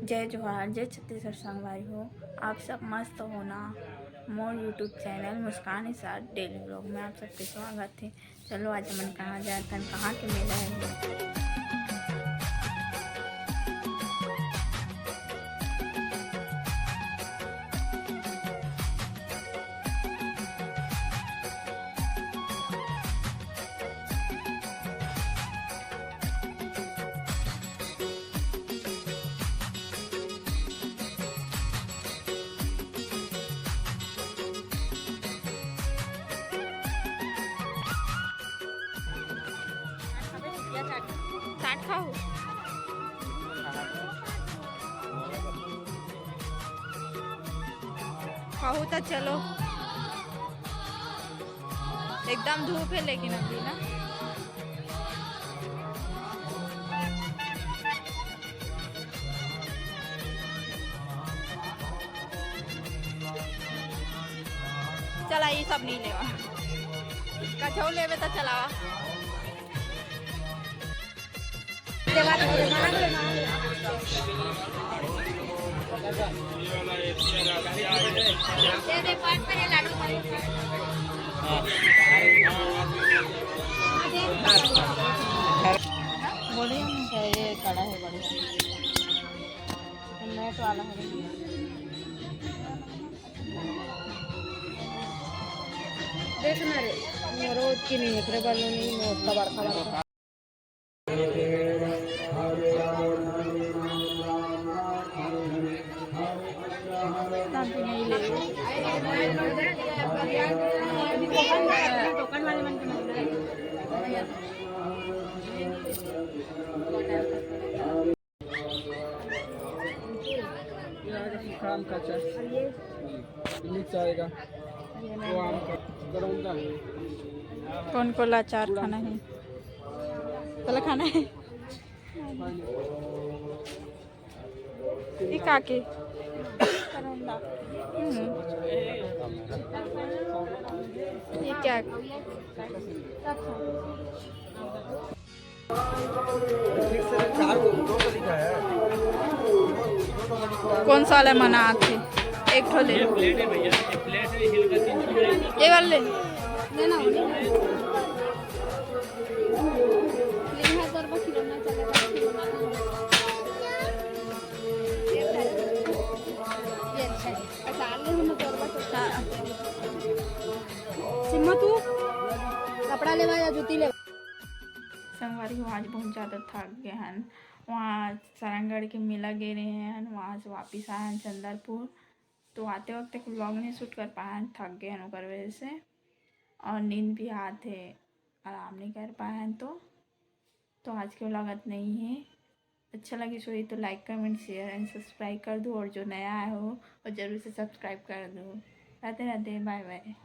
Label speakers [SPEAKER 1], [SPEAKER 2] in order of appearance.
[SPEAKER 1] जय जोहार, जय छत्तीसगढ़ संगवारी हो। आप सब मस्त हो ना। मोर यूट्यूब चैनल मुस्कान साथ डेली ब्लॉग में आप सबके स्वागत है। चलो आज मन कहाँ जाते हैं, कहाँ के मेला है। चाट खाओ। खाओ तो चलो। एकदम धूप है लेकिन अभी ना। चला ये सब नहीं लेवा, कछौ लेवे तो चलावा। बोलिए ये कड़ा है बढ़िया, नेट वाला है। देखना रे रोज की नहीं है बालों नहीं मोट का बड़का दुकान वाले मन
[SPEAKER 2] आम का आएगा वो आम का गरौंदा है।
[SPEAKER 1] कौन को लाचार खाना है, पहले खाना है ये काके करौंदा। ये क्या कौन सा वाला मना थे? एक ठो ले ये वाला ले लेना सिम्मा तू कपड़ा ले या जूती ले। संगवारी हो आज बहुत ज़्यादा थक गए हैं। वहाँ सारंगढ़ के मेला गए रहे हैं, वहाँ से वापस आए हैं चंदरपुर। तो आते वक्त एक व्लॉग नहीं शूट कर पाए हैं, थक गए हैं उनकर वजह से, और नींद भी आते आराम नहीं कर पाए हैं। तो आज के व्लॉग इतना ही है। अच्छा लगे सो तो like comment share and subscribe कर दो, और जो नया आया हो और ज़रूर से सब्सक्राइब कर दो। Radhe Radhe, bye bye.